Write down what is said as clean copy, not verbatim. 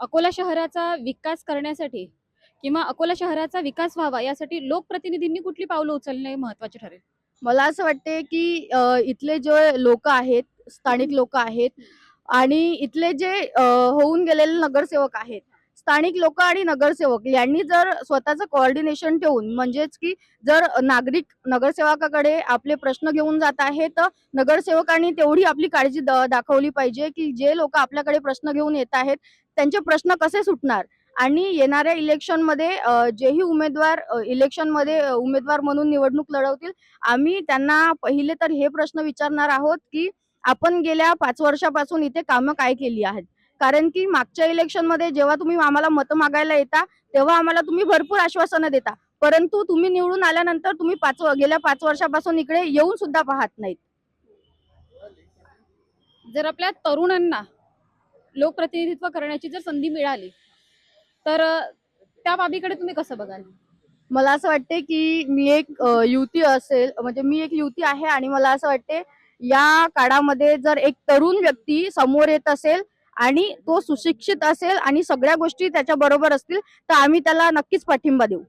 अकोला शहराचा विकास करण्यासाठी किंवा अकोला शहराचा विकास व्हावा यासाठी लोकप्रतिनिधींनी कुठली पावलं उचलणे महत्वाचे ठरेल? मला असं वाटते की इथले जे लोक आहेत, स्थानिक लोक आहेत आणि इथले जे होऊन गेलेले नगरसेवक आहेत, स्थानिक लोक आणि नगरसेवक यांनी जर स्वतःचं कोऑर्डिनेशन ठेवून, म्हणजेच की जर नागरिक नगरसेवकाकडे आपले प्रश्न घेऊन जात आहेत, तर नगरसेवकांनी तेवढी आपली काळजी दाखवली पाहिजे की जे लोक आपल्याकडे प्रश्न घेऊन येत आहेत त्यांचे प्रश्न कसे सुटणार. आणि येणाऱ्या इलेक्शनमध्ये जेही उमेदवार इलेक्शनमध्ये उमेदवार म्हणून निवडणूक लढवतील, आम्ही त्यांना पहिले तर हे प्रश्न विचारणार आहोत की आपण गेल्या 5 वर्षापासून इथे कामं काय केली आहेत. कारण की मागच्या इलेक्शनमध्ये जेव्हा तुम्ही आम्हाला मतं मागायला येता तेव्हा आम्हाला तुम्ही भरपूर आश्वासनं देता, परंतु तुम्ही निवडून आल्यानंतर तुम्ही गेल्या 5 वर्षापासून इकडे येऊन सुद्धा पाहत नाहीत. जर आपल्या तरुणांना लोकप्रतिनिधित्व करण्याची जर संधी मिळाली तर त्या बाबीकडे तुम्ही कसं बघाल? मला असं वाटते की मी एक युवती असेल, म्हणजे मी एक युवती आहे आणि मला असं वाटते या काळामध्ये जर एक तरुण व्यक्ती समोर येत असेल आणि तो सुशिक्षित असेल आणि सगळ्या गोष्टी त्याच्या बरोबर असतील तर आम्ही त्याला नक्कीच पाठिंबा देऊ.